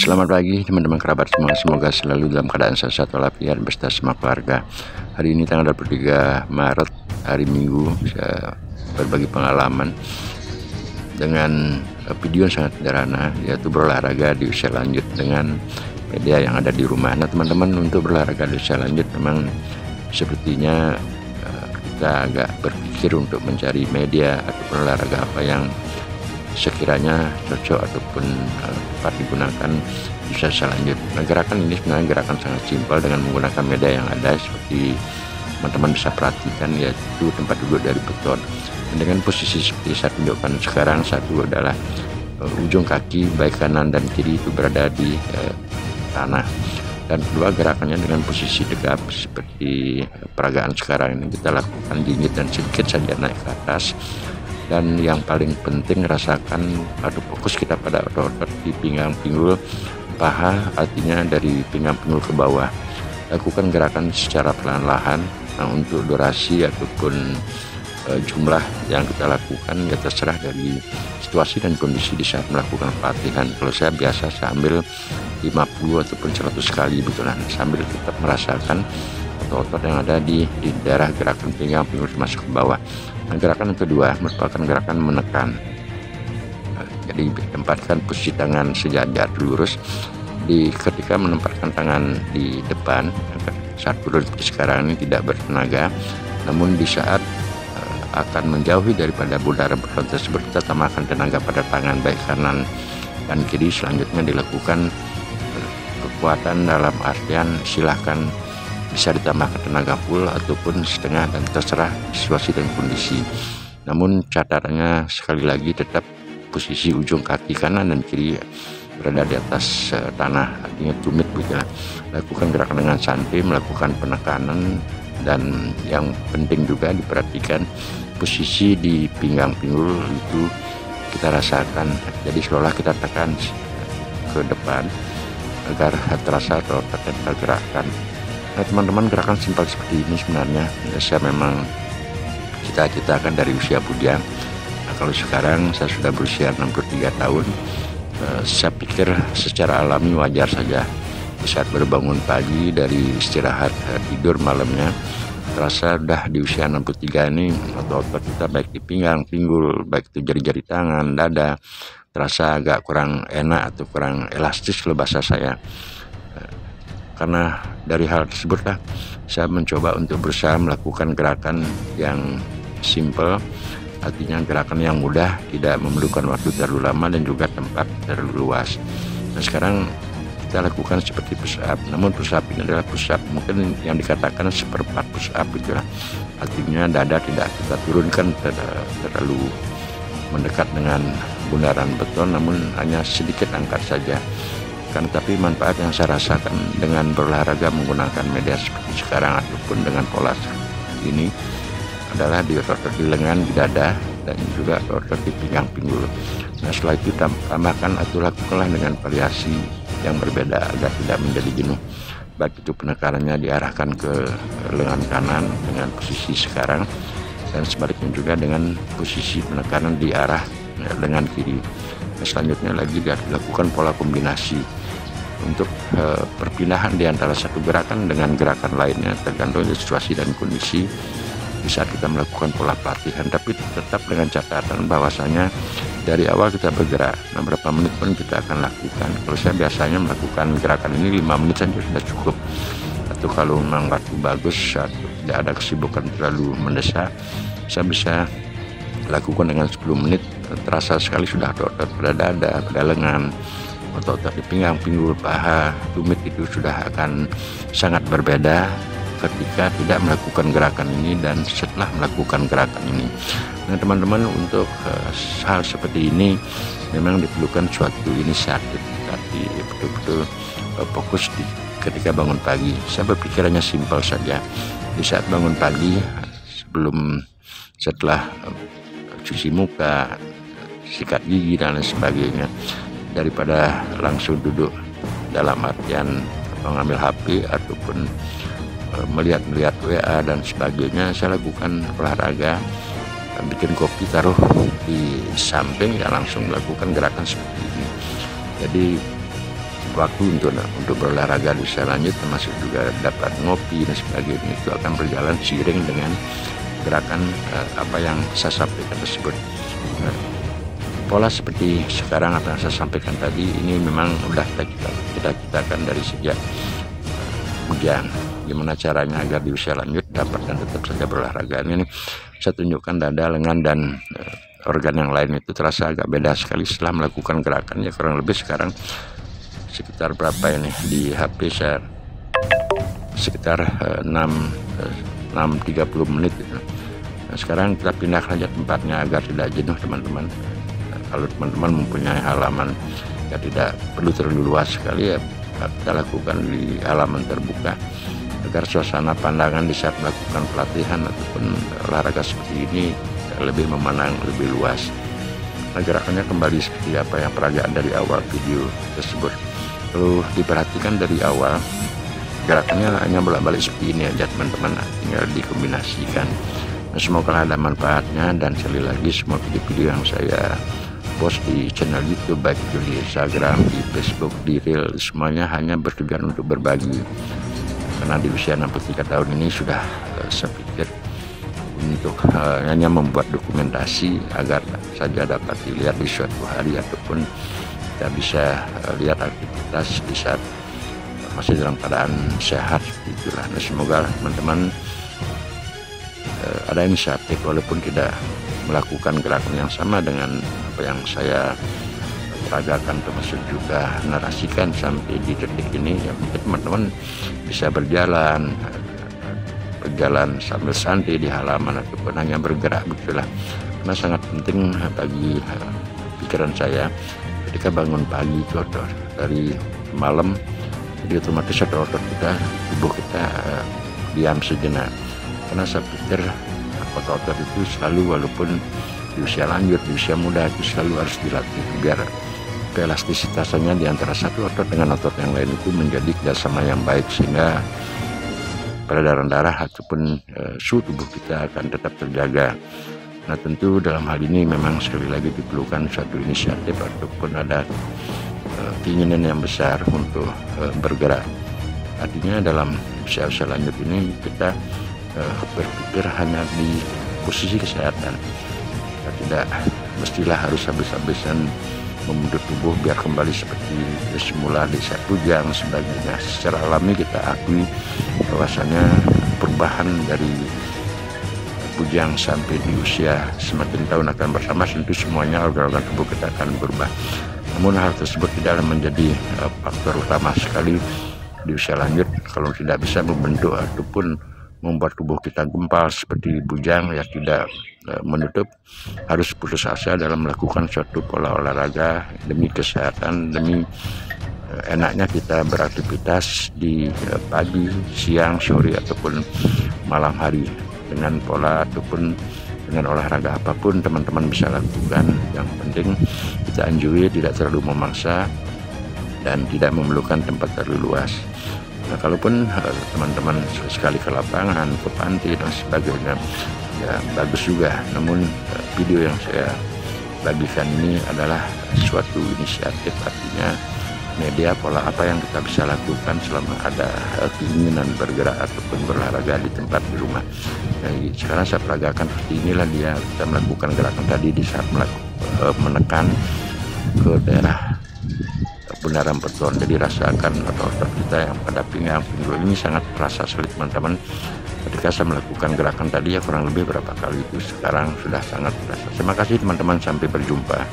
Selamat pagi teman-teman kerabat semua, semoga selalu dalam keadaan sehat walafiat beserta semua keluarga. Hari ini tanggal 23 Maret, hari Minggu, saya berbagi pengalaman dengan video yang sangat sederhana, yaitu berolahraga di usia lanjut dengan media yang ada di rumah. Nah teman-teman, untuk berolahraga di usia lanjut memang sepertinya kita agak berpikir untuk mencari media atau olahraga apa yang sekiranya cocok ataupun dapat digunakan bisa selanjut. Nah, gerakan ini sebenarnya gerakan sangat simpel dengan menggunakan media yang ada, seperti teman-teman bisa perhatikan, yaitu tempat duduk dari beton. Dan dengan posisi seperti saya tunjukkan sekarang, satu adalah ujung kaki baik kanan dan kiri itu berada di tanah, dan kedua gerakannya dengan posisi tegap seperti peragaan sekarang ini. Kita lakukan jinjit dan sedikit saja naik ke atas. Dan yang paling penting, rasakan atau fokus kita pada otot-otot di pinggang pinggul paha, artinya dari pinggang pinggul ke bawah. Lakukan gerakan secara perlahan-lahan. Nah, untuk durasi ataupun jumlah yang kita lakukan ya terserah dari situasi dan kondisi di saat melakukan pelatihan. Kalau saya biasa sambil 50 ataupun 100 kali betulan, sambil tetap merasakan otot-otot yang ada di daerah gerakan pinggang pinggul masuk ke bawah. Nah, gerakan yang kedua merupakan gerakan menekan. Jadi tempatkan posisi tangan sejajar lurus. Ketika menempatkan tangan di depan, saat turun seperti sekarang ini tidak bertenaga, namun di saat akan menjauhi daripada bundaran beton tersebut, kita tambahkan tenaga pada tangan baik kanan dan kiri. Selanjutnya dilakukan kekuatan dalam artian silahkan bisa ditambahkan tenaga full ataupun setengah, dan terserah situasi dan kondisi. Namun catatannya sekali lagi tetap posisi ujung kaki kanan dan kiri berada di atas tanah, artinya tumit begitu. Lakukan gerakan dengan santai, melakukan penekanan, dan yang penting juga diperhatikan posisi di pinggang pinggul itu kita rasakan. Jadi seolah kita tekan ke depan agar terasa otot yang kita gerakkan. Nah teman-teman, gerakan simpel seperti ini sebenarnya saya memang cita-citakan dari usia bujang. Nah, kalau sekarang saya sudah berusia 63 tahun, saya pikir secara alami wajar saja di saat berbangun pagi dari istirahat tidur malamnya, terasa udah di usia 63 ini otot-otot kita baik di pinggang pinggul, baik itu jari-jari tangan, dada, terasa agak kurang enak atau kurang elastis kalau bahasa saya. Karena dari hal tersebutlah saya mencoba untuk berusaha melakukan gerakan yang simple, artinya gerakan yang mudah, tidak memerlukan waktu terlalu lama dan juga tempat terlalu luas. Nah sekarang kita lakukan seperti push up, namun push up ini adalah push up mungkin yang dikatakan seperempat push up gitu lah. Artinya dada tidak kita turunkan terlalu mendekat dengan bundaran beton, namun hanya sedikit angkat saja. Tapi manfaat yang saya rasakan dengan berolahraga menggunakan media seperti sekarang ataupun dengan pola ini adalah di otot di lengan, di dada, dan juga otot di pinggang pinggul. Nah setelah itu tambahkan atau lakukanlah dengan variasi yang berbeda agar tidak menjadi jenuh. Baik itu penekanannya diarahkan ke lengan kanan dengan posisi sekarang, dan sebaliknya juga dengan posisi penekanan di arah lengan kiri. Nah, selanjutnya lagi dilakukan pola kombinasi untuk perpindahan di antara satu gerakan dengan gerakan lainnya, tergantung dari situasi dan kondisi di saat kita melakukan pola pelatihan. Tapi tetap dengan catatan bahwasanya dari awal kita bergerak, nah berapa menit pun kita akan lakukan. Kalau saya biasanya melakukan gerakan ini 5 menit saja sudah cukup, atau kalau memang waktu bagus atau tidak ada kesibukan terlalu mendesak, saya bisa lakukan dengan 10 menit. Terasa sekali sudah otot pada dada, pada lengan, otot-otot di pinggang pinggul, paha, tumit itu sudah akan sangat berbeda ketika tidak melakukan gerakan ini dan setelah melakukan gerakan ini. Nah teman-teman, untuk hal seperti ini memang diperlukan suatu inisiatif, tapi betul-betul fokus ketika bangun pagi. Saya berpikirannya simpel saja. Di saat bangun pagi, setelah cuci muka, sikat gigi dan lain sebagainya, daripada langsung duduk dalam artian mengambil HP ataupun melihat WA dan sebagainya, saya lakukan olahraga, bikin kopi taruh di samping, ya langsung melakukan gerakan seperti ini. Jadi waktu untuk berolahraga di usia lanjut, termasuk juga dapat ngopi dan sebagainya, itu akan berjalan seiring dengan gerakan apa yang saya sampaikan tersebut. Nah, pola seperti sekarang apa yang saya sampaikan tadi ini memang udah kita ciptakan dari sejak bujang. Gimana caranya agar di usia lanjut dapat dan tetap saja berolahraga. Ini saya tunjukkan dada, lengan, dan organ yang lain itu terasa agak beda sekali setelah melakukan gerakan. Ya kurang lebih sekarang sekitar berapa ini di HP saya, sekitar 6-30 menit gitu. Nah, sekarang kita pindah saja tempatnya agar tidak jenuh teman-teman. Nah, kalau teman-teman mempunyai halaman yang tidak perlu terlalu luas sekali, ya kita lakukan di halaman terbuka agar suasana pandangan di saat melakukan pelatihan ataupun olahraga seperti ini lebih memandang lebih luas. Nah, gerakannya kembali seperti apa yang peragaan dari awal video tersebut. Kalau diperhatikan dari awal, gerakannya hanya bolak-balik seperti ini aja teman-teman, tinggal dikombinasikan. Nah, semoga ada manfaatnya, dan sekali lagi semua video-video yang saya post di channel YouTube, baik itu di Instagram, di Facebook, di Reel, semuanya hanya bertujuan untuk berbagi. Karena di usia 63 tahun ini sudah saya pikir untuk hanya membuat dokumentasi agar saja dapat dilihat di suatu hari, ataupun kita bisa lihat aktivitas di saat masih dalam keadaan sehat, itulah. Nah, semoga teman-teman ada inisiatif walaupun tidak melakukan gerakan yang sama dengan apa yang saya peragakan, termasuk juga narasikan sampai di detik ini. Ya mungkin teman-teman bisa berjalan sambil santai di halaman ataupun hanya bergerak, begitulah. Karena sangat penting bagi pikiran saya ketika bangun pagi itu dari malam, jadi otomatis otot kita, tubuh kita diam sejenak. Karena saya pikir otot-otot itu selalu, walaupun di usia lanjut, di usia muda, itu selalu harus dilatih biar keelastisitasnya di antara satu otot dengan otot yang lain itu menjadi kerjasama yang baik, sehingga peredaran darah ataupun suhu tubuh kita akan tetap terjaga. Nah, tentu dalam hal ini memang sekali lagi diperlukan suatu inisiatif ataupun ada keinginan yang besar untuk bergerak. Artinya dalam usia-usia lanjut ini kita berpikir hanya di posisi kesehatan. Kita tidak mestilah harus habis-habisan membentuk tubuh biar kembali seperti semula di saat bujang sebagainya. Secara alami kita akui bahwasanya perubahan dari bujang sampai di usia semakin tahun akan bersama, tentu semuanya organ-organ tubuh kita akan berubah. Namun hal tersebut tidak menjadi faktor utama sekali di usia lanjut. Kalau tidak bisa membentuk ataupun membuat tubuh kita gempal seperti bujang, ya tidak menutup harus putus asa dalam melakukan suatu pola olahraga demi kesehatan, demi enaknya kita beraktivitas di pagi, siang, sore ataupun malam hari dengan pola ataupun dengan olahraga apapun teman-teman bisa lakukan. Yang penting kita anjuri tidak terlalu memaksa dan tidak memerlukan tempat terlalu luas. Nah, kalaupun teman-teman sekali ke lapangan, ke pantai dan sebagainya, ya bagus juga. Namun video yang saya bagikan ini adalah suatu inisiatif, artinya media pola apa yang kita bisa lakukan selama ada keinginan bergerak ataupun berolahraga di tempat di rumah. Jadi sekarang saya peragakan seperti inilah dia, kita melakukan gerakan tadi di saat menekan ke daerah bundaran beton. Jadi rasakan otot kita yang pada pinggang, pinggul ini sangat terasa sekali teman-teman. Ketika saya melakukan gerakan tadi ya kurang lebih berapa kali itu, sekarang sudah sangat terasa. Terima kasih teman-teman, sampai berjumpa.